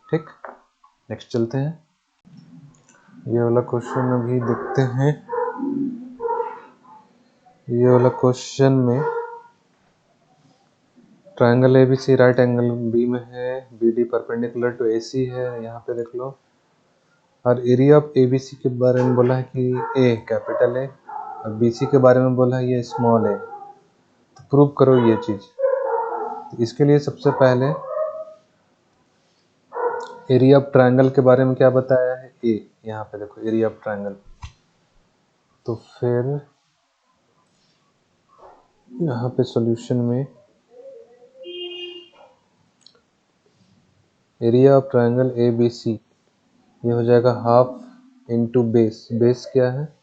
ठीक, नेक्स्ट चलते हैं। ये वाला क्वेश्चन अभी देखते हैं। ये वाला क्वेश्चन में triangle ABC right angle B में है, बीडी परपेंडिकुलर टू एसी है, यहाँ पे देख लो। और एरिया ऑफ एबीसी के बारे में बोला है कि ए कैपिटल है और बीसी के बारे में बोला है ये स्मॉल है। तो प्रूव करो ये चीज। तो इसके लिए सबसे पहले एरिया ऑफ ट्रायंगल के बारे में क्या बताया है, ए। यहाँ पे देखो एरिया ऑफ ट्रायंगल। तो फिर यहाँ पे सॉल्यूशन में area of triangle A B C ये हो जाएगा हाफ इंटू बेस। बेस क्या है,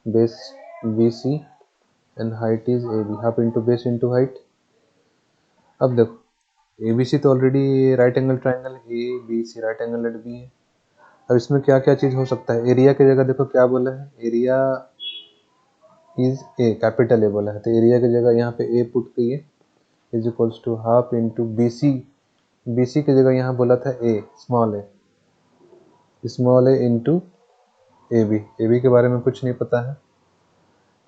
base B C and height is A B. Half into base into height. अब देखो ए बी सी तो already right angle triangle, A B C right angle B है। अब इसमें क्या क्या चीज हो सकता है, एरिया की जगह देखो क्या बोला है, area is A, capital A बोला है। तो एरिया की जगह यहाँ पे ए पुट किए is equals to half into B C. B C की जगह यहाँ बोला था A, small A into A B. A B के बारे में कुछ नहीं पता है,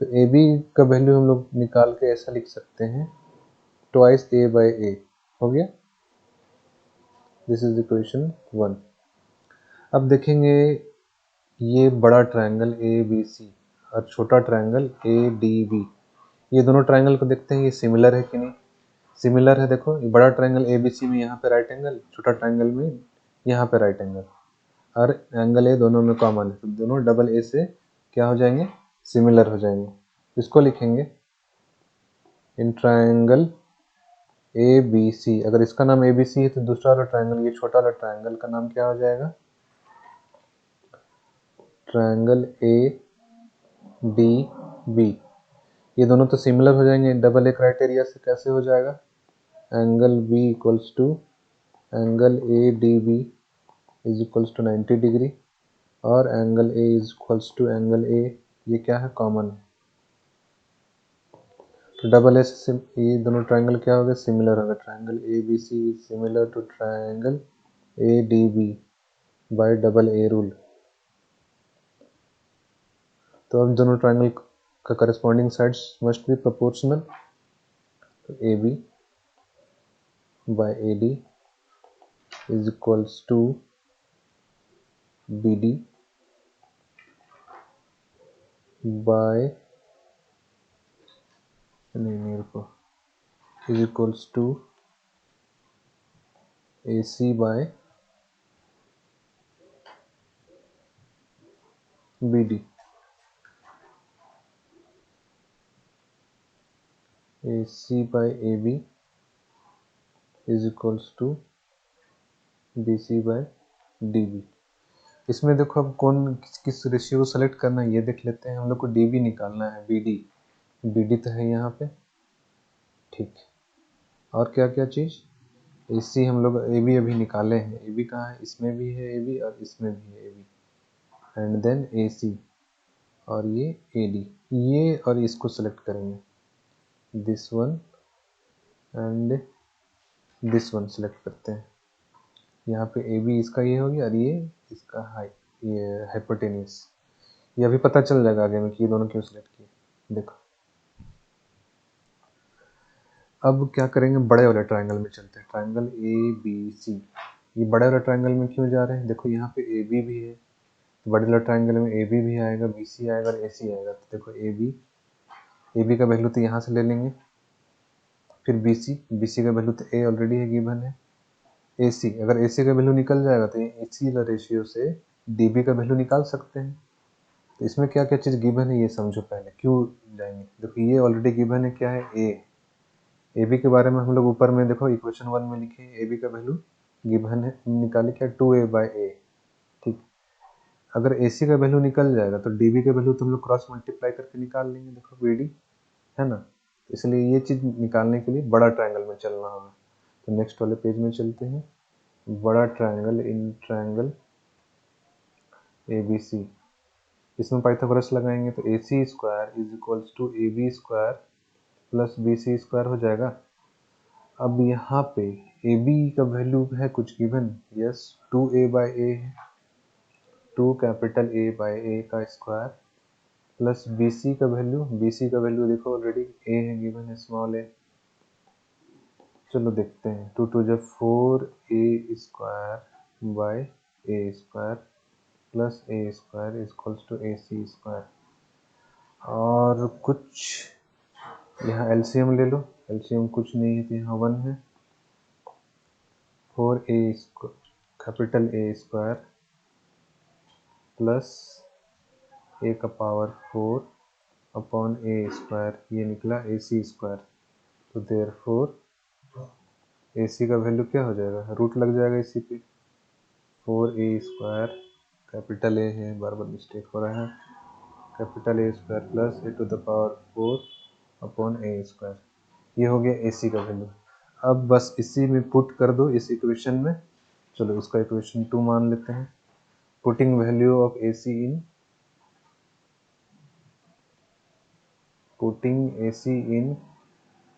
तो ए बी का वैल्यू हम लोग निकाल के ऐसा लिख सकते हैं, ट्वाइस ए बाई ए। हो गया, दिस इज इक्वेशन 1। अब देखेंगे ये बड़ा ट्रायंगल ए बी सी और छोटा ट्रायंगल ए डी बी, ये दोनों ट्रायंगल को देखते हैं ये सिमिलर है कि नहीं। सिमिलर है, देखो ये बड़ा ट्रायंगल ए बी सी में यहाँ पे राइट एंगल, छोटा ट्रायंगल में यहाँ पे राइट एंगल, और एंगल ए दोनों में कॉमन है, तो दोनों डबल ए से क्या हो जाएंगे, सिमिलर हो जाएंगे। इसको लिखेंगे इन ट्रायंगल ए बी सी। अगर इसका नाम ए बी सी है तो दूसरा वाला ट्रायंगल, ये छोटा वाला ट्रायंगल का नाम क्या हो जाएगा, ट्रायंगल ए डी बी। ये दोनों तो सिमिलर हो जाएंगे डबल ए क्राइटेरिया से। कैसे हो जाएगा, angle B equals to angle A D B is equals to 90 degree, और angle A is equals to angle A, ये क्या है, कॉमन है। तो डबल ए से ये दोनों ट्रायंगल क्या हो गए, सिमिलर हो गए। Triangle A B C similar to triangle A D B by double A rule. तो अब दोनों ट्रायंगल का corresponding sides must be proportional. तो A B by A D is equals to B D by, नहीं रुको, is equals to A C by B D. A C by A B is equals to B C by D B. इसमें देखो अब कौन किस ratio को select करना है ये देख लेते हैं। हम लोग को डी बी निकालना है, बी डी तो है यहाँ पे, ठीक। और क्या क्या चीज़, ए सी हम लोग ए बी अभी निकाले हैं, ए बी कहाँ है, इसमें भी है ए बी और इसमें भी है ए बी, एंड देन ए सी और ये ए डी, ये और इसको सेलेक्ट करेंगे, this one and this one select करते हैं। यहाँ पे ए बी इसका ये हो गया और ये इसका हाइट, ये हाइपोटेन्यूस। ये अभी पता चल जाएगा आगे में कि ये दोनों क्यों सिलेक्ट किए। देखो अब क्या करेंगे, बड़े वाले ट्रायंगल में चलते हैं, ट्रायंगल ए बी सी। ये बड़े वाले ट्रायंगल में क्यों जा रहे हैं, देखो यहाँ पे ए बी भी है, तो बड़े वाले ट्रायंगल में ए बी भी आएगा, बी सी आएगा और ए सी आएगा। तो देखो ए बी का वैल्यू तो यहाँ से ले लेंगे, फिर बी सी का वैल्यू तो ए ऑलरेडी है, गिवन है। ए सी, अगर ए सी का वैल्यू निकल जाएगा तो ए सी रेशियो से डी बी का वैल्यू निकाल सकते हैं। तो इसमें क्या क्या चीज़ गिवन है ये समझो पहले, क्यों जाएंगे। देखो ये ऑलरेडी गिवन है, क्या है, ए बी के बारे में हम लोग ऊपर में देखो इक्वेशन 1 में लिखे, ए बी का वैल्यू गिवन है, निकाले क्या, 2a बाई ए, ठीक। अगर ए सी का वैल्यू निकल जाएगा तो डी बी का वैल्यू तो हम लोग क्रॉस मल्टीप्लाई करके निकाल लेंगे, देखो बी डी है ना। इसलिए ये चीज़ निकालने के लिए बड़ा ट्रायंगल में चलना होगा। तो नेक्स्ट वाले पेज में चलते हैं, बड़ा triangle in triangle A B C. इसमें पाइथागोरस लगाएंगे तो A C square is equals to A B square plus B C square हो जाएगा। अब यहाँ पे ए बी का वैल्यू है कुछ गिवन, यस 2a/a है, 2 कैपिटल A/a का स्क्वायर प्लस BC का वैल्यू देखो ऑलरेडी a है गिवन है, स्मॉल a। चलो देखते हैं, 2 2 जा 4a square by a square plus a square equals to AC square. और कुछ यहाँ एलसीएम ले लो, एलसीएम कुछ नहीं है तो यहाँ 1 है, 4a capital A square plus a का पावर 4 अपॉन a स्क्वायर, ये निकला AC स्क्वायर। तो देयरफॉर AC का वैल्यू क्या हो जाएगा, रूट लग जाएगा इसी पे, 4a स्क्वायर कैपिटल A है, बार बार मिस्टेक हो रहा है, capital A square plus a to the power 4 upon a square. ये हो गया AC का वैल्यू। अब बस इसी में पुट कर दो इस इक्वेशन में। चलो इसका इक्वेशन 2 मान लेते हैं। Putting value of AC in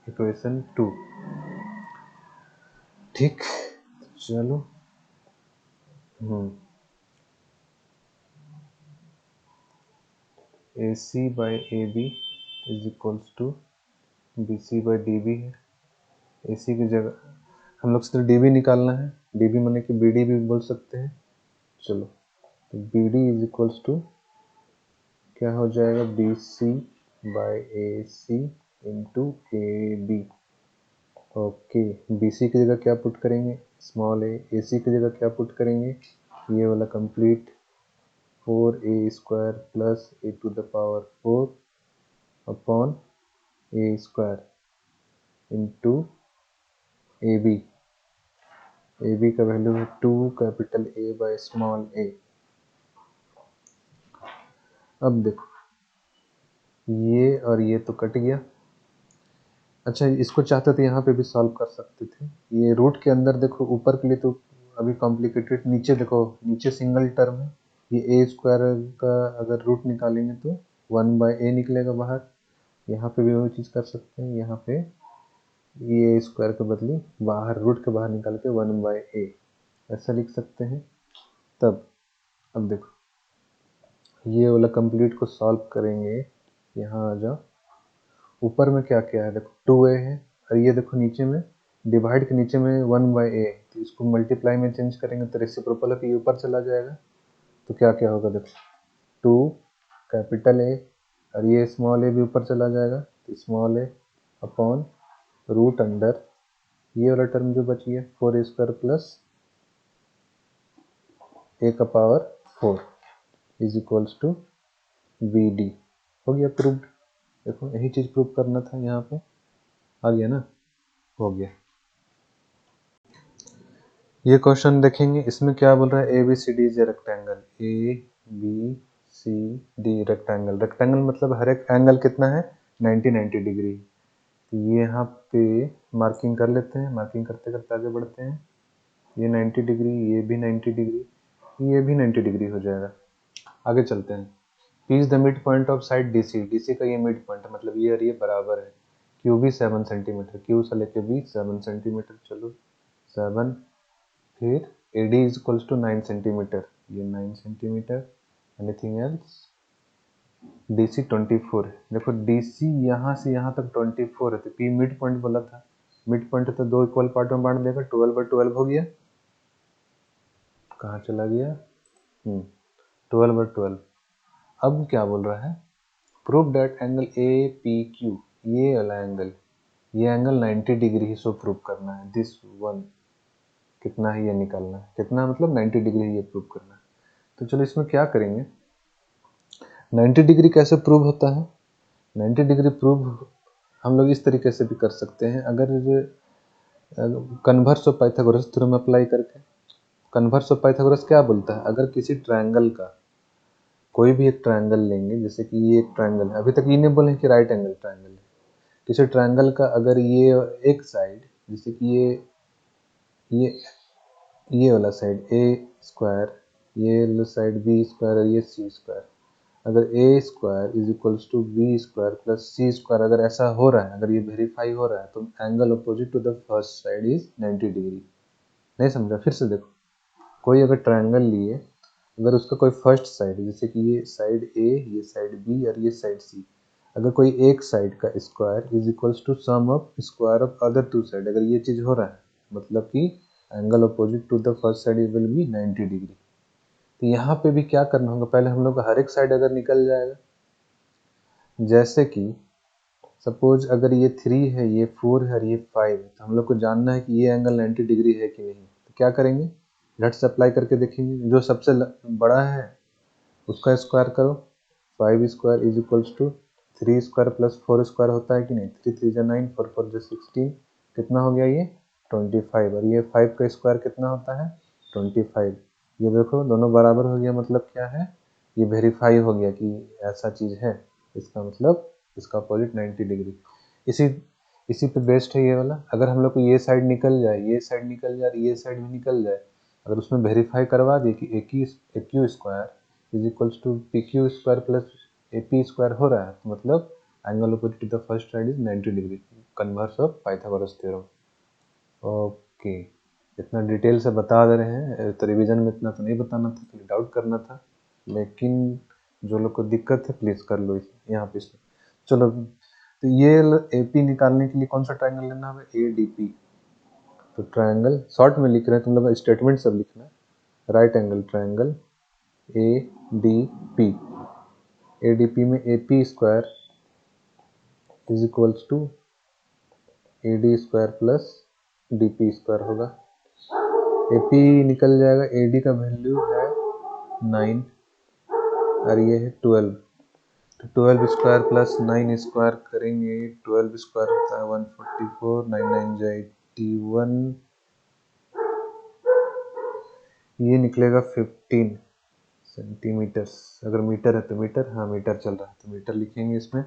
equation 2। ठीक, चलो AC by AB is equals to BC by DB है। AC की जगह हम लोग सिर्फ DB निकालना है, DB माने कि BD भी बोल सकते हैं। चलो तो BD इज इक्वल्स टू क्या हो जाएगा, BC by AC into AB। Okay, BC की जगह क्या पुट करेंगे, स्मॉल a, AC की जगह क्या पुट करेंगे, ये वाला complete 4a square plus a to the power 4 upon a square into AB। AB का वैल्यू है 2 capital A by small a। अब देखो ये और ये तो कट गया। अच्छा, इसको चाहते तो यहाँ पे भी सॉल्व कर सकते थे। ये रूट के अंदर देखो, ऊपर के लिए तो अभी कॉम्प्लिकेटेड, नीचे देखो, नीचे सिंगल टर्म है। ये a स्क्वायर का अगर रूट निकालेंगे तो 1/a निकलेगा बाहर। यहाँ पे भी वही चीज़ कर सकते हैं, यहाँ पे ये स्क्वायर के बदले बाहर रूट के बाहर निकाल के 1/a ऐसा लिख सकते हैं। तब अब देखो ये वाला कंप्लीट को सॉल्व करेंगे, यहाँ आ जाओ, ऊपर में क्या क्या है देखो, 2a है, और ये देखो नीचे में डिवाइड के नीचे में 1/a, तो इसको मल्टीप्लाई में चेंज करेंगे तो रेसिप्रोकल है, ये ऊपर चला जाएगा। तो क्या क्या होगा देखो, 2 कैपिटल A और ये स्मॉल a भी ऊपर चला जाएगा, तो small a upon root under ये वाला टर्म जो बच गया 4a स्क्वायर प्लस a का power 4 is equals to BD। हो गया प्रूव्ड। देखो यही चीज प्रूव करना था, यहाँ पे आ गया ना, हो गया। ये क्वेश्चन देखेंगे, इसमें क्या बोल रहा है, ABCD is a rectangle, ABCD rectangle. Rectangle मतलब हर एक एंगल कितना है, 90 डिग्री। ये यहाँ पे मार्किंग कर लेते हैं, मार्किंग करते करते आगे बढ़ते हैं। ये 90 डिग्री, ये भी 90 डिग्री, ये भी 90 डिग्री हो जाएगा। आगे चलते हैं। P is the mid point of side DC, DC का ये मिड पॉइंट है, मतलब ये और ये बराबर है। Q भी 7 सेंटीमीटर, Q से लेके भी 7 सेंटीमीटर, चलो 7, फिर AD is equals to 9 centimetre, ये 9 सेंटीमीटर, एनीथिंग एल्स। DC 24 है, देखो DC यहाँ से यहाँ तक 24 है, तो P मिड पॉइंट बोला था, मिड पॉइंट तो 2 इक्वल पार्ट में बांट देगा, 12/12 हो गया। कहाँ चला गया, 12/12। अब क्या बोल रहा है, प्रूव दैट एंगल APQ, ये वाला एंगल, ये एंगल 90 डिग्री ही सो प्रूव करना है। दिस वन कितना है ये निकालना है, कितना मतलब 90 डिग्री ये प्रूव करना है। तो चलो इसमें क्या करेंगे, 90 डिग्री कैसे प्रूव होता है, 90 डिग्री प्रूव हम लोग इस तरीके से भी कर सकते हैं, अगर converse of Pythagoras theorem apply करके। कन्वर्स ऑफ पाइथागोरस क्या बोलता है, अगर किसी ट्रायंगल का कोई भी एक ट्रायंगल लेंगे, जैसे कि ये एक ट्रायंगल है, अभी तक ये नहीं बोले कि राइट एंगल ट्रायंगल है, किसी ट्रायंगल का अगर ये एक साइड, जैसे कि ये वाला साइड A स्क्वायर, ये वाला साइड B स्क्वायर और ये C स्क्वायर, अगर A square is equals to B square plus C square अगर ऐसा हो रहा है, अगर ये वेरीफाई हो रहा है, तो angle opposite to the first side is 90 degree. नहीं समझा? फिर से देखो, कोई अगर ट्रायंगल लिए, अगर उसका कोई फर्स्ट साइड है, जैसे कि ये साइड ए, ये साइड बी और ये साइड सी, अगर कोई एक साइड का square is equals to sum of square of other two side, अगर ये चीज हो रहा है, मतलब कि angle opposite to the first side will be 90 degree. तो यहाँ पे भी क्या करना होगा, पहले हम लोग का हर एक साइड अगर निकल जाएगा, जैसे कि सपोज अगर ये 3 है, ये 4 है और ये 5 है, तो हम लोग को जानना है कि ये एंगल 90 डिग्री है कि नहीं। तो क्या करेंगे, झट से अप्लाई करके देखेंगे, जो सबसे बड़ा है उसका स्क्वायर करो। 5 square is equals to 3 square plus 4 square होता है कि नहीं, 3 3 जा 9, 4 4 जा 16, कितना हो गया ये 25, और ये 5 का स्क्वायर कितना होता है 25। ये देखो दोनों बराबर हो गया, मतलब क्या है, ये वेरीफाई हो गया कि ऐसा चीज है, इसका मतलब इसका अपोजिट 90 डिग्री। इसी इसी पे बेस्ड है ये वाला। अगर हम लोग को ये साइड निकल जाए, ये साइड निकल जाए, ये साइड भी निकल जाए, अगर उसमें वेरीफाई करवा दिए कि A Q square is equals to P Q square plus A P square हो रहा है, तो मतलब angle opposite to the first side is 90 degree, converse of Pythagoras theorem. Okay, इतना डिटेल से बता दे रहे हैं, तो रिवीजन में इतना तो नहीं बताना था, खाली डाउट करना था, लेकिन जो लोग को दिक्कत है प्लीज़ कर लो यहाँ पे। चलो, तो ये ए पी निकालने के लिए कौन सा ट्रायंगल लेना है, ए डी पी। तो ट्रायंगल शॉर्ट में लिख रहे हैं, तुम लोग स्टेटमेंट सब लिखना है। Right angle triangle A D P, A D P में A P square is equals to A D square plus D P square होगा। ए पी निकल जाएगा, ए डी का वैल्यू है 9 और ये है 12, तो 12 स्क्वायर प्लस 9 स्क्वायर करेंगे, 12 स्क्वायर होता है 144, 9 9 जा 81, ये निकलेगा 15 सेंटीमीटर। अगर मीटर है तो मीटर, हाँ मीटर चल रहा है तो मीटर लिखेंगे इसमें।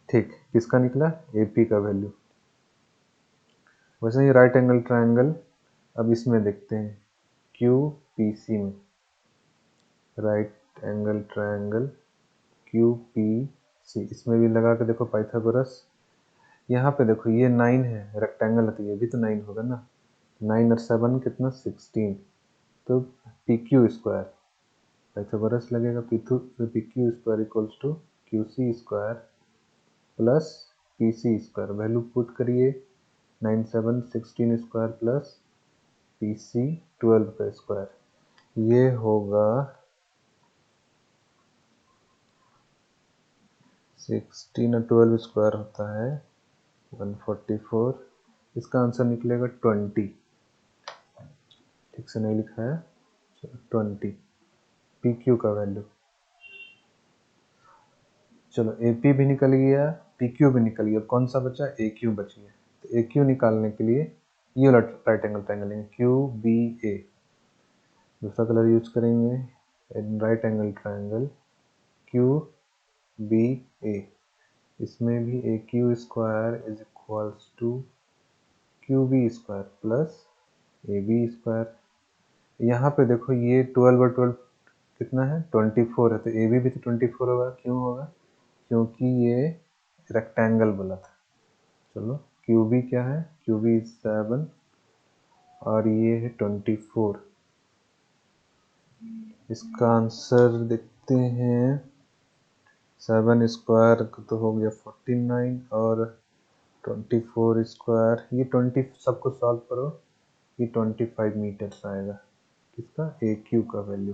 ठीक, किसका निकला, एपी का वैल्यू। वैसे ही राइट एंगल ट्रायंगल, अब इसमें देखते हैं क्यू पी सी में, right angle triangle Q P C, इसमें भी लगा के देखो पाइथागोरस। यहाँ पे देखो ये 9 है, रेक्टेंगल है तो ये भी तो 9 होगा ना, 9 और 7 कितना 16, तो पी क्यू स्क्वायर, पाइथागोरस लगेगा, P Q square equals to Q C square plus P C square, value put करिए, 9 7 16 स्क्वायर प्लस पी सी 12 का स्क्वायर, ये होगा 16 और 12 स्क्वायर होता है 144, इसका आंसर निकलेगा 20। ठीक से नहीं लिखा है, 20 पी क्यू का वैल्यू। चलो ए पी भी निकल गया, पी क्यू भी निकल गया, कौन सा बचा, ए क्यू बच गया। तो ए क्यू निकालने के लिए ये वाला राइट एंगल ट्रायंगल लेंगे, क्यू बी ए, दूसरा कलर यूज करेंगे, right angle triangle Q B A, इसमें भी A Q square is equals to Q B square plus A B square. यहाँ पे देखो ये 12 और 12 कितना है 24 है, तो ए बी भी तो 24 होगा, क्यों होगा, क्योंकि ये रेक्टेंगल बोला था। चलो क्यू बी क्या है, क्यू बी 7 और ये है 24, इसका आंसर देखते हैं, 7 स्क्वायर तो हो गया 49 और 24 स्क्वायर, ये 20 सबको सॉल्व करो, ये 25 मीटर आएगा, किसका, ए क्यू का वैल्यू।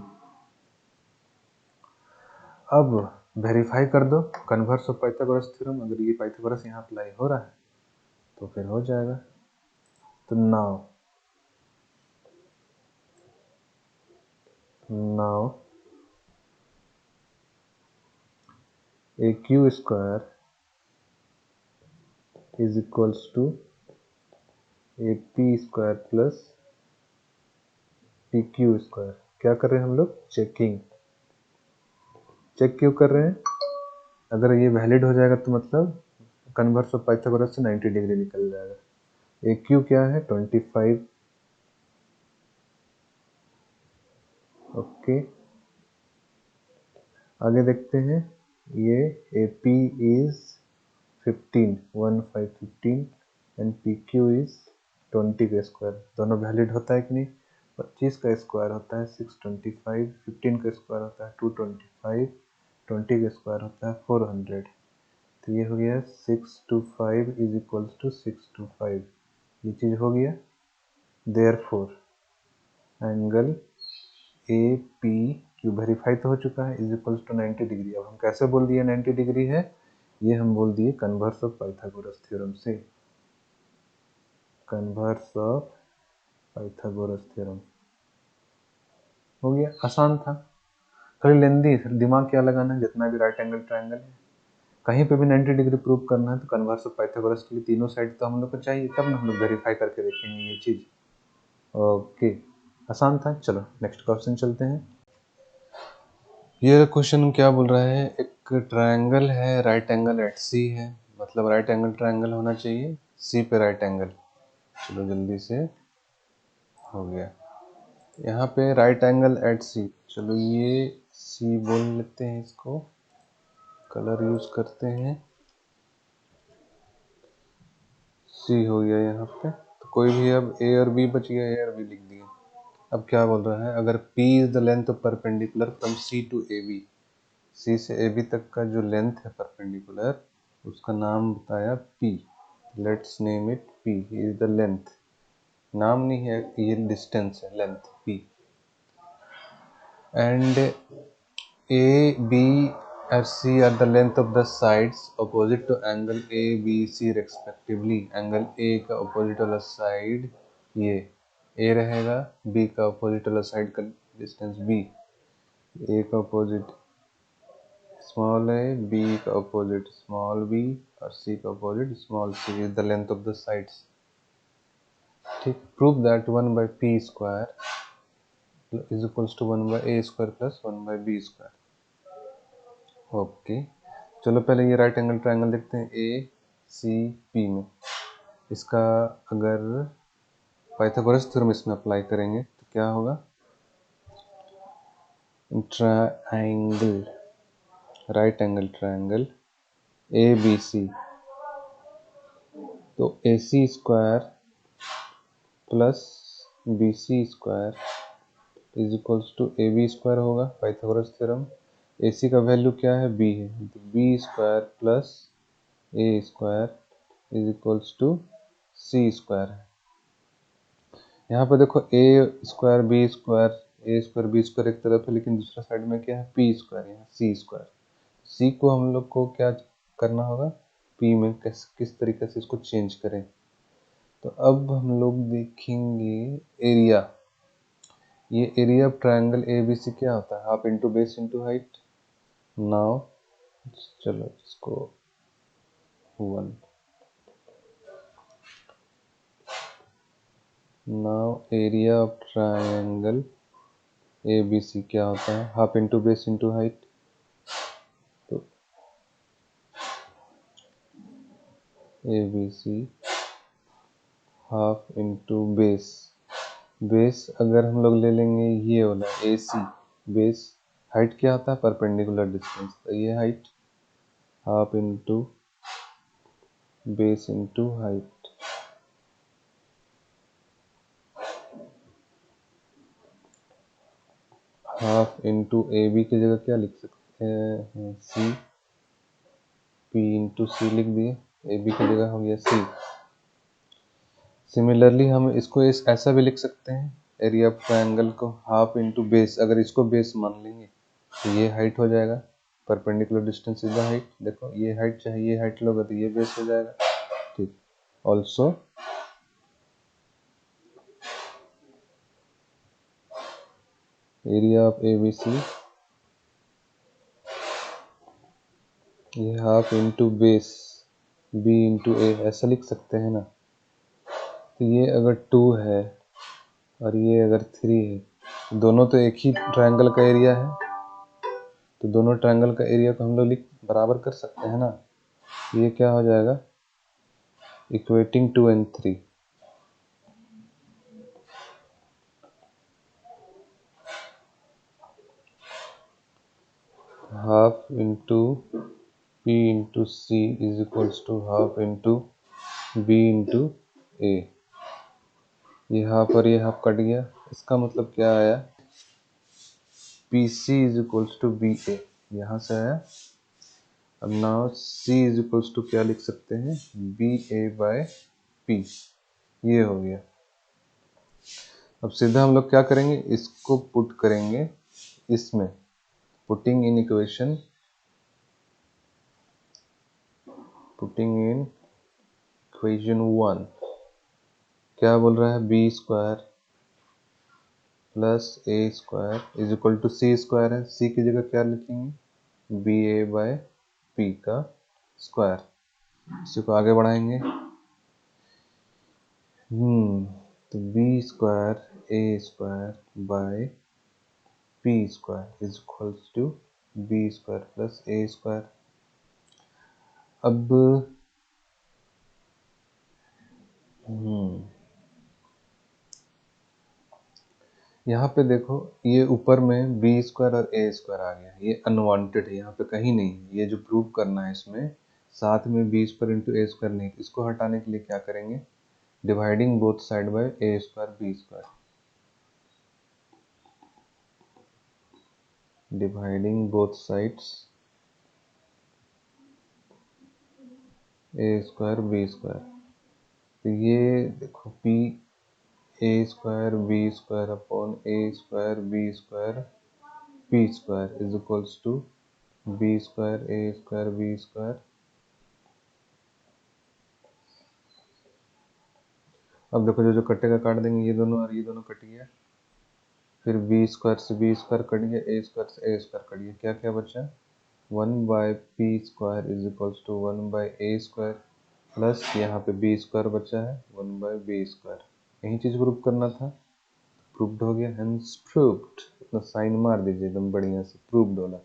अब वेरीफाई कर दो कन्वर्स ऑफ पाइथागोरस थ्योरम, अगर ये पाइथागोरस यहाँ अप्लाई हो रहा है तो फिर हो जाएगा। तो now A Q square is equals to A P square plus P Q square. क्या कर रहे हैं हम लोग, चेकिंग। चेक क्यों कर रहे हैं, अगर ये वैलिड हो जाएगा तो मतलब कन्वर्स ऑफ पाइथागोरस से 90 डिग्री निकल जाएगा। ए क्यू क्या है 25, ओके, आगे देखते हैं। ये AP is 15 and PQ is 20 का स्क्वायर, दोनों वैलिड होता है कि नहीं। 25 का स्क्वायर होता है 625, 15 का स्क्वायर होता है 225, 20 का स्क्वायर होता है 400। तो ये हो गया 625 इज इक्वल्स टू 625, ये चीज़ हो गया। देयरफॉर एंगल APQ वेरीफाई तो हो चुका है, इज इक्वल्स टू 90 डिग्री। अब हम कैसे बोल दिए 90 डिग्री है, ये हम बोल दिए कन्वर्स ऑफ पाइथागोरस थ्योरम से। कन्वर्स ऑफ पाइथागोरस थ्योरम हो गया, आसान था, थोड़ी लेंदी। दिमाग क्या लगाना है, जितना भी राइट एंगल ट्रायंगल है कहीं पे भी 90 डिग्री प्रूव करना है तो कन्वर्स ऑफ पाइथागोरस के लिए तीनों साइड तो हम लोग को चाहिए, तब ना हम लोग वेरीफाई करके देखेंगे ये चीज़। ओके, आसान था। चलो नेक्स्ट क्वेश्चन चलते हैं। ये क्वेश्चन क्या बोल रहा है, एक ट्रायंगल है, राइट एंगल एट सी है, मतलब राइट एंगल ट्रायंगल होना चाहिए सी पे राइट एंगल। चलो जल्दी से हो गया, यहाँ पे राइट एंगल एट सी। चलो ये सी बोल लेते हैं, इसको कलर यूज करते हैं, सी हो गया यहाँ पे। तो कोई भी, अब ए और बी बच गया, ए और बी लिख दिए। अब क्या बोल रहा है, अगर P is the length of perpendicular from C to AB, C से AB तक का जो लेंथ है परपेंडिकुलर, उसका नाम बताया P। Let's name it P is the length, नाम नहीं है, ये डिस्टेंस है, length P। And A, B और C are the length of the sides opposite to angle A, B, C respectively। Angle A का opposite वाला side ये A रहेगा, B का opposite वाला साइड का डिस्टेंस B, A का opposite स्मॉल a, B का opposite स्मॉल b और C का opposite small c is the length of the sides। ठीक, prove that 1 by P square is equals to 1 by A square plus 1 by B square। Okay, चलो पहले ये right angle triangle देखते हैं ACP में। इसका अगर पाइथागोरस थ्योरम इसमें अप्लाई करेंगे तो क्या होगा, triangle, right angle triangle ABC, तो AC square plus BC square is equals to AB square होगा, पाइथागोरस थ्योरम। AC का वैल्यू क्या है, B है, तो B square plus A square is equals to C square है। यहाँ पर देखो A square B square, A square B square एक तरफ है, लेकिन दूसरा साइड में क्या है, P स्क्वायर, यहाँ C स्क्वायर। C को हम लोग को क्या करना होगा, P में किस तरीके से इसको चेंज करें। तो अब हम लोग देखेंगे एरिया, ये एरिया ऑफ ट्रायंगल ABC क्या होता है, half into base into height. Now चलो इसको 1, now area of triangle ABC क्या होता है, half into base into height. तो ABC half into base, base अगर हम लोग ले लेंगे ये वाला AC, बेस हाइट क्या होता है, परपेंडिकुलर डिस्टेंस, तो ये height half into base into height. Half into AB की जगह क्या लिख सकते हैं, C, P इंटू C लिख दिए, AB की जगह हो गया C। सिमिलरली हम इसको ऐसा भी लिख सकते हैं, एरिया ऑफ ट्रायंगल को हाफ इंटू बेस, अगर इसको बेस मान लेंगे तो ये हाइट हो जाएगा, perpendicular distance is the height. देखो ये हाइट चाहे ये हाइट लोगे तो ये बेस हो जाएगा। ठीक, ऑल्सो एरिया ऑफ ABC, ये half into base B into A, ऐसा लिख सकते हैं ना। तो ये अगर 2 है और ये अगर 3 है, दोनों तो एक ही ट्रायंगल का एरिया है, तो दोनों ट्रायंगल का एरिया को हम लोग बराबर कर सकते हैं ना। ये क्या हो जाएगा, equating 2 and 3। Into P into C is equals to half into B into A। ये हाफ और ये हाफ कट गया, इसका मतलब क्या आया, PC is equals to BA, यहाँ से आया। अब now C is equals to क्या लिख सकते हैं, BA बाय P, ये हो गया। अब सीधा हम लोग क्या करेंगे, इसको पुट करेंगे इसमें, putting in equation, putting in equation 1, क्या बोल रहा है, B square plus A square is equal to C square है, सी की जगह क्या लिखेंगे, बी ए बाय पी का स्क्वायर। इसी को आगे बढ़ाएंगे, तो B square A square by P square is equals to B square plus A square. अब यहाँ पे देखो, ये ऊपर में बी स्क्वायर और ए स्क्वायर आ गया, ये अनवांटेड है, यहाँ पे कहीं नहीं है। ये जो प्रूव करना है इसमें, साथ में B square into A square नहीं, इसको हटाने के लिए क्या करेंगे, dividing both side by A square B square, dividing both sides A square B square. तो ये देखो, P A square B square upon A square B square P square is equals to B square A square B square. अब देखो, जो जो कटेगा काट देंगे, ये दोनों और ये दोनों कट गया, फिर बी स्क्वायर से बी स्क्वायर कट गया, ए स्क्वायर से ए स्क्वायर कट गया, क्या क्या बचा, 1/p square is equals to 1/a square plus यहाँ पे बी स्क्वायर बचा है 1/b स्क्वायर। यही चीज प्रूव करना था, प्रूव्ड हो गया, हेंस प्रूव्ड। इतना साइन मार दीजिए एकदम बढ़िया से, प्रूव्ड वाला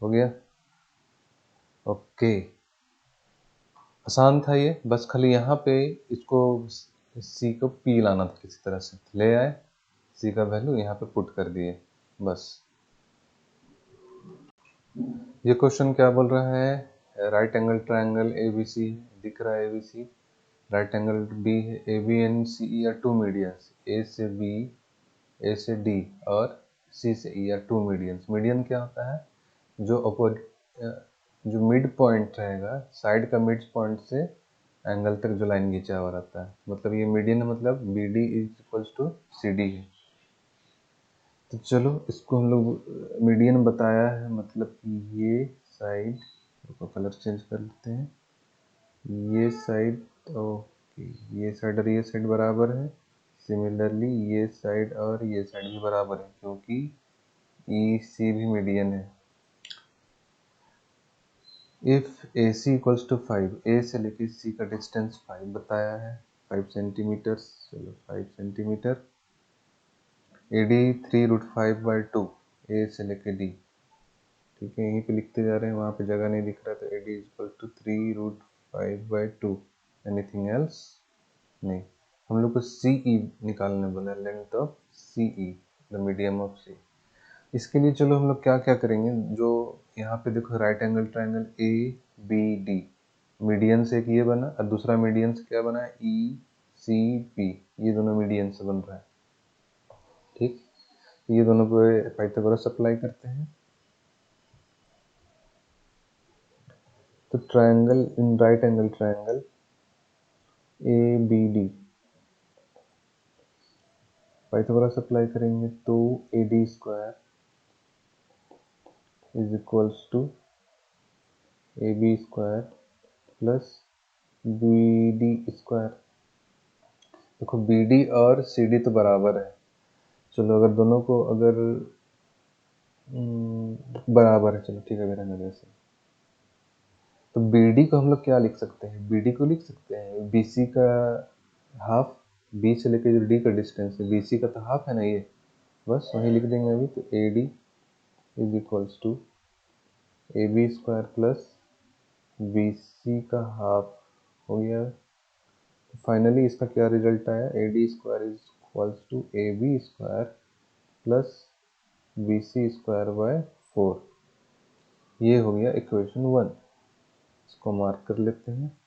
हो गया। ओके, आसान था ये, बस खाली यहाँ पे इसको सी को पी लाना था किसी तरह से, ले आए, सी का वैल्यू यहाँ पे पुट कर दिए, बस। ये क्वेश्चन क्या बोल रहा है, राइट एंगल ट्रायंगल एबीसी दिख रहा है, एबीसी राइट एंगल बी है, A B and C E are two medians, A से बी, ए से डी और सी से E are two medians. Median क्या होता है, जो जो मिड पॉइंट रहेगा, साइड का मिड पॉइंट से एंगल तक जो लाइन खींचा हुआ रहता है, मतलब ये मीडियन, मतलब B D is equals to C D है। तो चलो इसको हम लोग मीडियन बताया है, मतलब ये साइड को कलर चेंज कर लेते हैं, ये साइड, ओके, ये साइड और ये साइड बराबर है, सिमिलरली ये साइड और ये साइड भी बराबर है, क्योंकि ई सी भी मीडियन है। If A C equals to 5, A से लेके सी का डिस्टेंस 5 बताया है, 5 सेंटीमीटर, चलो 5 सेंटीमीटर, ए डी 3√5/2, ए से लेके डी, ठीक है, यहीं पे लिखते जा रहे हैं, वहाँ पे जगह नहीं दिख रहा, तो A D equal to 3√5/2, anything else नहीं। हम लोग को सी ई निकालने बोला, length of C E, the medium of C. इसके लिए चलो हम लोग क्या क्या करेंगे, जो यहाँ पे देखो right angle triangle A B D, median से एक ये बना और दूसरा मीडियन से क्या बना, ई सी पी, ये दोनों मीडियन से बन रहा है, ठीक। ये दोनों पे पाइथागोरस अप्लाई करते हैं, तो triangle in right angle triangle A B D, Pythagoras apply करेंगे तो A D square is equals to A B square plus B D square. देखो बी डी और सी डी तो बराबर है, चलो अगर दोनों को अगर बराबर है, चलो ठीक है, मेरा नजर से, तो बी डी को हम लोग क्या लिख सकते हैं, बी डी को लिख सकते हैं बी सी का हाफ, बी से लेके जो डी का डिस्टेंस है, बी सी का तो हाफ है ना ये, बस वही लिख देंगे अभी, तो A D is equals to A B square plus B C का हाफ हो गया। फाइनली इसका क्या रिजल्ट आया, A D square is equals to A B square plus B C square by 4। ये हो गया इक्वेशन 1, इसको मार्क कर लेते हैं।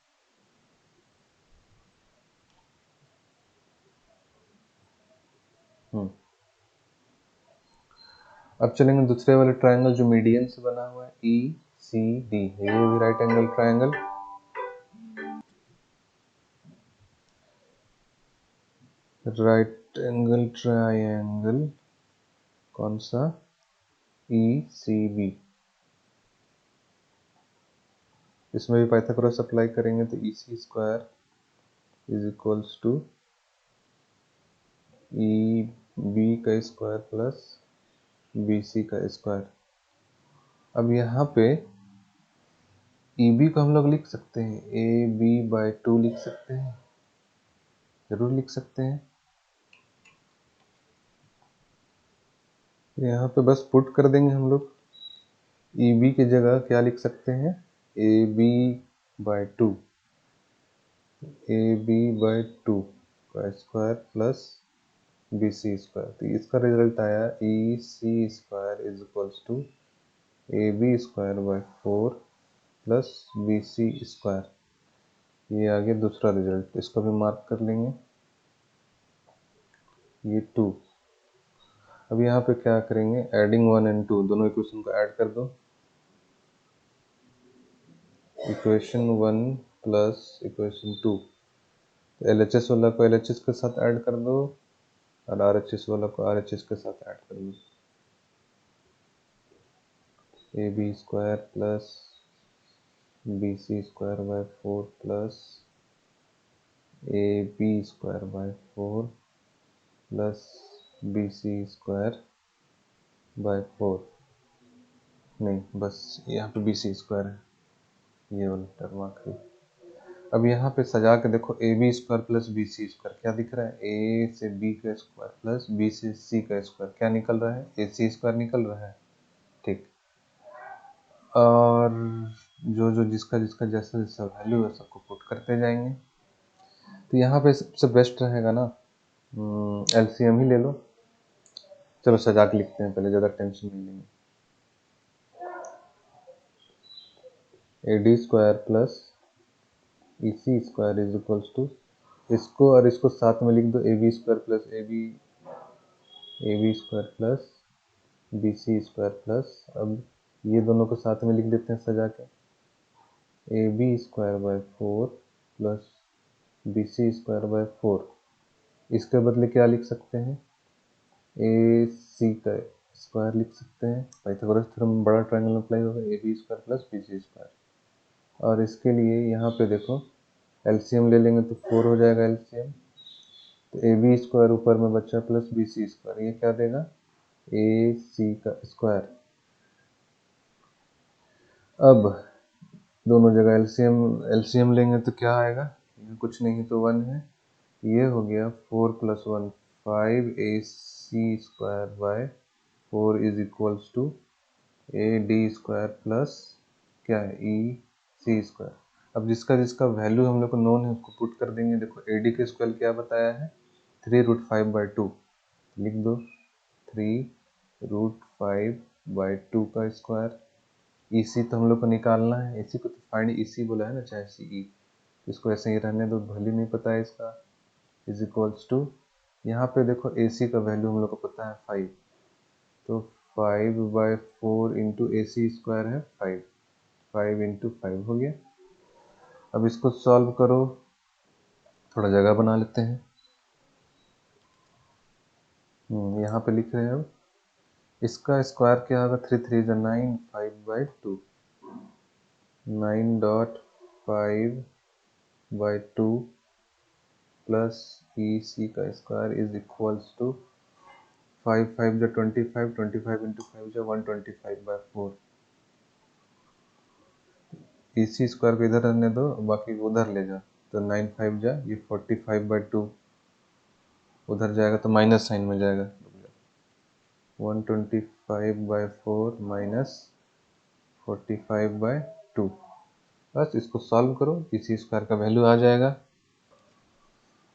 अब चलेंगे दूसरे वाले ट्रायंगल जो मीडियन से बना हुआ है, ECD, ये भी right angle triangle. Right angle triangle कौन सा? ECB। इसमें भी पाइथागोरस अप्लाई करेंगे तो EC square is equals to EB का स्क्वायर प्लस BC का स्क्वायर। अब यहाँ पे EB को हम लोग लिख सकते हैं AB/2 लिख सकते हैं, जरूर लिख सकते हैं। यहाँ पे बस पुट कर देंगे हम लोग। EB की जगह क्या लिख सकते हैं? AB/2, AB/2 का स्क्वायर प्लस BC स्क्वायर। तो इसका रिजल्ट आया EC square is equals to AB square by 4 plus BC square. ये आ गया दूसरा रिजल्ट, इसको भी मार्क कर लेंगे, ये 2। अब यहाँ पे क्या करेंगे? एडिंग 1 एंड 2, दोनों इक्वेशन को ऐड कर दो। इक्वेशन 1 प्लस इक्वेशन 2, तो LHS वाला को LHS के साथ ऐड कर दो और RHS वाला को RHS के साथ ऐड कर दो। AB square plus BC square by 4 plus AB square by 4 plus BC square by 4। नहीं, बस यहाँ पे BC स्क्वायर है, ये वाला टर्म आखिरी। अब यहाँ पे सजा के देखो, AB square plus BC square क्या दिख रहा है? A से B का स्क्वायर प्लस B से C का स्क्वायर क्या निकल रहा है? AC स्क्वायर निकल रहा है। ठीक, और जो जो जिसका जिसका जैसा जैसा वैल्यू है सबको पुट करते जाएंगे। तो यहाँ पे सबसे बेस्ट रहेगा ना, LCM ही ले लो। चलो सजा के लिखते हैं, पहले ज़्यादा टेंशन नहीं लेंगे। AD square plus EC square is equals to, इसको और इसको साथ में लिख दो, AB square plus AB square plus BC square plus, अब ये दोनों को साथ में लिख देते हैं सजा के, AB square by 4 plus BC square by 4। इसके बदले क्या लिख सकते हैं? AC का स्क्वायर लिख सकते हैं, पाइथागोरस थ्योरम बड़ा ट्रायंगल में अप्लाई होगा, AB square plus BC square. और इसके लिए यहाँ पे देखो LCM ले लेंगे तो 4 हो जाएगा LCM, तो AB स्क्वायर ऊपर में बचा प्लस BC स्क्वायर, ये क्या देगा? AC का स्क्वायर। अब दोनों जगह LCM लेंगे तो क्या आएगा? कुछ नहीं तो 1 है, ये हो गया 4 plus 1 5 AC square by 4 is equals to AD square plus क्या है? EC square. अब जिसका जिसका वैल्यू हम लोग को नोन है उसको पुट कर देंगे। देखो AD का स्क्वायर क्या बताया है? 3√5/2, लिख दो 3√5/2 का स्क्वायर। EC तो हम लोग को निकालना है, EC को तो फाइंड EC बोला है ना, चाहे CE, इसको ऐसे ही रहने दो, वैल्यू नहीं पता है इसका, इज इक्वल्स टू, यहाँ पे देखो AC का वैल्यू हम लोग को पता है 5, तो 5/4 इंटू AC स्क्वायर है 5, 5 इंटू 5 हो गया। अब इसको सॉल्व करो, थोड़ा जगह बना लेते हैं। यहाँ पे लिख रहे हैं, अब इसका स्क्वायर क्या होगा? 3 3 9, 5/2, 9.5/2 प्लस EC का स्क्वायर इज इक्वल्स टू 5 5 जो 25, 25 इंटू 5 जो 125/4। EC स्क्वायर को इधर रहने दो, बाकी उधर ले जाओ, तो 9 5 जा ये 45/2, उधर जाएगा तो माइनस साइन में जाएगा, 125/4 माइनस 45/2। बस इसको सॉल्व करो, EC स्क्वायर का वैल्यू आ जाएगा।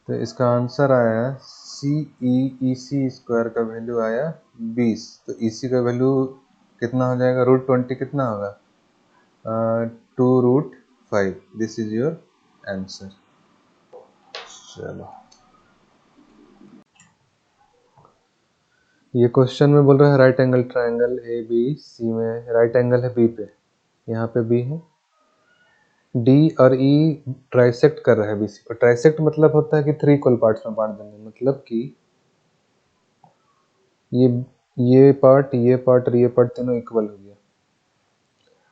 तो इसका आंसर आया EC स्क्वायर का वैल्यू आया 20। तो EC का वैल्यू कितना हो जाएगा? √20 कितना होगा? 2√5, दिस इज योर आंसर। चलो, ये क्वेश्चन में बोल रहा है right angle triangle A B C में राइट एंगल है बी पे, यहाँ पे बी है, डी और ई ट्राइसेक्ट कर रहा है बीसी को। ट्राइसेक्ट मतलब होता है कि 3 इक्वल पार्ट्स में बांट देंगे, मतलब कि ये पार्ट और ये पार्ट तीनों इक्वल हो गया।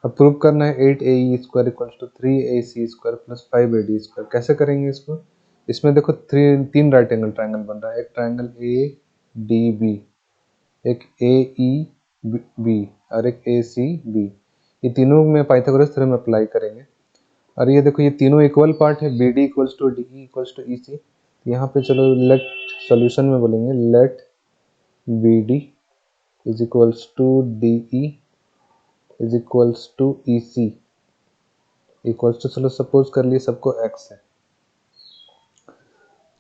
अब प्रूव करना है 8ae² equals to 3ac² plus 5ad²। कैसे करेंगे इसको? इसमें देखो तीन राइट एंगल ट्राइंगल बन रहा है, एक ट्राइंगल ए डी बी, एक ए ई बी और एक ए सी बी। ये तीनों में पाइथागोरस थ्योरम अप्लाई करेंगे। और ये देखो ये तीनों इक्वल पार्ट है, B D equals to D E equals to E C. यहाँ पे चलो लेट सॉल्यूशन में बोलेंगे let B D is equals to D E is equals to E C equals to, चलो सपोज कर लिए सबको x है।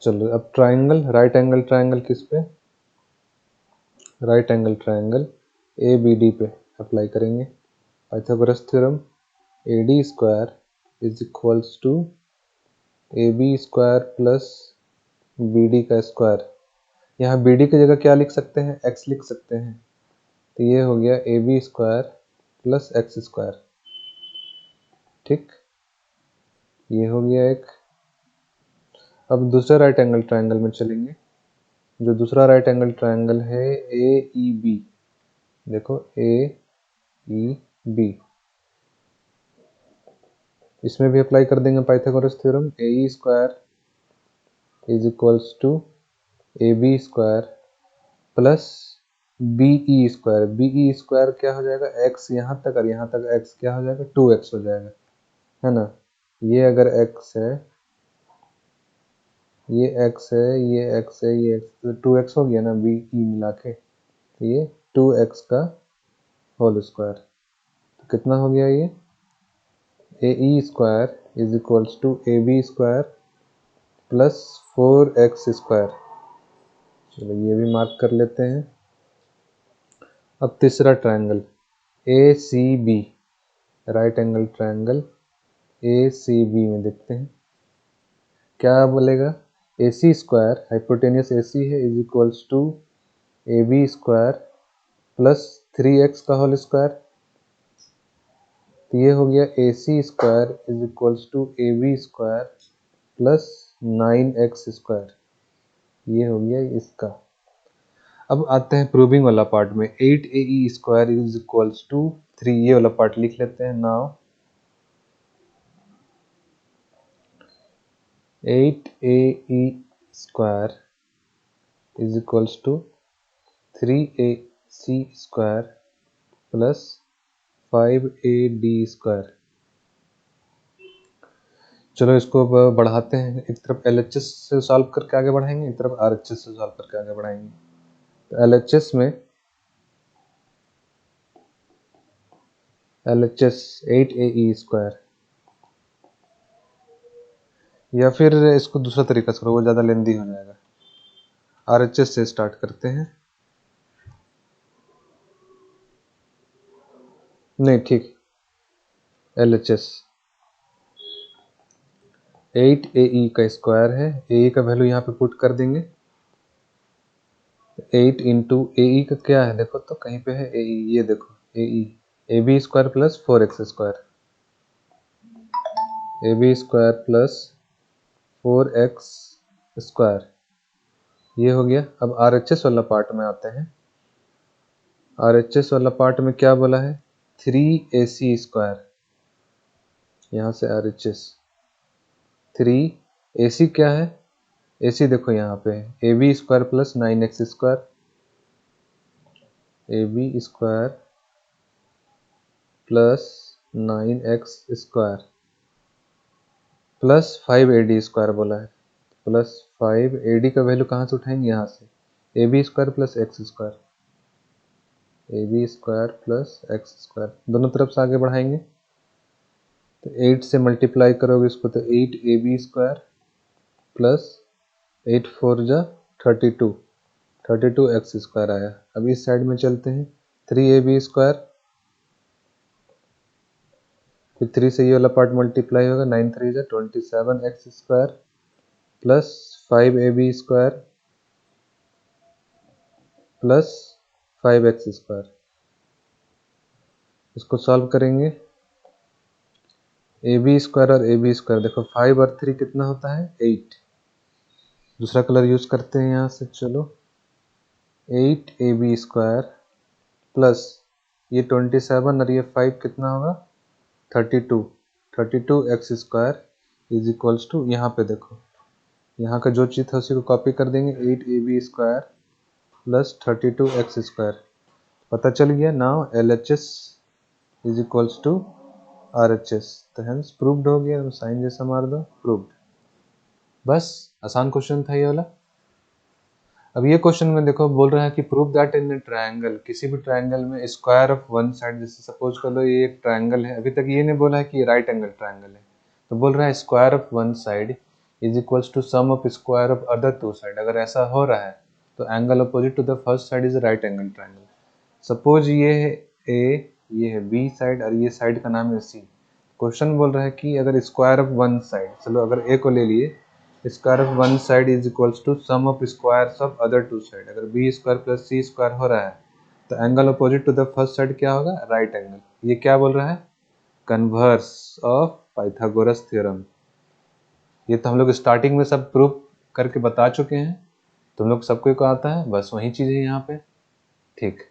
चलो अब ट्राइंगल, राइट एंगल ट्राइंगल किस पे? Right angle triangle A B D पे अप्लाई करेंगे Pythagoras theorem. A D square is equals to A B square plus B D का स्क्वायर। यहाँ बी डी की जगह क्या लिख सकते हैं? x लिख सकते हैं, तो ये हो गया A B square plus X square. ठीक, ये हो गया एक। अब दूसरे राइट एंगल ट्राइंगल में चलेंगे। जो दूसरा राइट एंगल ट्राइंगल है ए ई बी, देखो ए ई बी, इसमें भी अप्लाई कर देंगे Pythagoras theorem. A E square is equals to A B square plus B E square. B E square क्या हो जाएगा? x यहाँ तक और यहाँ तक x क्या हो जाएगा? 2x हो जाएगा, है ना। ये अगर x है, ये x है, ये x है, ये x, तो 2x हो गया ना बी ई मिला के, तो ये 2x का होल स्क्वायर। तो कितना हो गया ये? A E square is equals to A B square plus 4x square. चलो ये भी मार्क कर लेते हैं। अब तीसरा triangle A C B, right angle triangle A C B में देखते हैं क्या बोलेगा। ए C square, hypotenuse A C है, is equals to A B square plus 3x का होल स्क्वायर। तो ये हो गया A C square is equals to A B square plus 9x square. ये हो गया इसका। अब आते हैं प्रूविंग वाला पार्ट में। 8ae square is equals to 3, ये वाला पार्ट लिख लेते हैं। Now 8ae square is equals to 3ac square plus 5ad square. चलो इसको अब बढ़ाते हैं, एक तरफ LHS से सॉल्व करके आगे बढ़ाएंगे, एक तरफ RHS से सॉल्व करके आगे बढ़ाएंगे। तो LHS में LHS 8ae स्क्वायर, या फिर इसको दूसरा तरीका से करो, वो ज़्यादा लेंदी हो जाएगा। RHS से स्टार्ट करते हैं। नहीं ठीक, LHS 8ae का स्क्वायर है, ae का वैल्यू यहाँ पे पुट कर देंगे। 8 इंटू ae का क्या है देखो तो, कहीं पे है ae, ये देखो ae, ab square plus 4x square, ab square plus 4x square, ये हो गया। अब RHS वाला पार्ट में आते हैं। RHS वाला पार्ट में क्या बोला है? 3ac स्क्वायर, यहाँ से RHS 3ac क्या है? ac देखो यहाँ पे A B square plus 9x square, A B square plus 9x square plus 5ad square बोला है। प्लस 5ad का वैल्यू कहाँ से उठाएंगे? यहाँ से A B square plus X square, A B square plus X square, दोनों तरफ से आगे बढ़ाएंगे तो 8 से मल्टीप्लाई करोगे इसको तो 8ab स्क्वायर प्लस 8 4 जा 32, 32x स्क्वायर आया। अब इस साइड में चलते हैं। 3ab स्क्वायर फिर 3 से ये वाला पार्ट मल्टीप्लाई होगा, 9 3 से 27x² plus 5ab² plus 5x²। इसको सॉल्व करेंगे, ab² और ab², देखो 5 और 3 कितना होता है 8। दूसरा कलर यूज करते हैं यहाँ से, चलो 8ab² प्लस ये 27 और ये 5 कितना होगा 32x² इज इक्वल्स टू, यहाँ पे देखो यहाँ का जो चीज़ था उसी को कॉपी कर देंगे, 8ab² प्लस 32x²। पता चल गया। Now LHS is equals to RHS, तो हेंस प्रूव्ड हो गया। साइन जैसा मार दो, प्रूव्ड। बस आसान क्वेश्चन था ये वाला। अब ये क्वेश्चन में देखो बोल रहा है कि prove that in A triangle, किसी भी ट्रायंगल में स्क्वायर ऑफ वन साइड, जैसे सपोज कर लो ये एक ट्रायंगल है, अभी तक ये नहीं बोला है कि राइट एंगल ट्रायंगल है, तो बोल रहा है square of one side is equals to sum of square of other two side. अगर ऐसा हो रहा है तो angle opposite to the first side is right angle triangle. Suppose ये है ए, ये है बी साइड और ये साइड का नाम है सी। क्वेश्चन बोल रहा है कि अगर स्क्वायर ऑफ वन साइड, चलो अगर ए को ले लिए, square of one side is equals to sum of squares of other two side. अगर B square plus C square हो रहा है तो angle opposite to the first side क्या होगा, राइट एंगल। ये क्या बोल रहा है, कन्वर्स ऑफ पाइथागोरस थ्योरम। ये तो हम लोग स्टार्टिंग में सब प्रूफ करके बता चुके हैं, तुम लोग सबको को आता है, बस वही चीज़ है यहाँ पे। ठीक।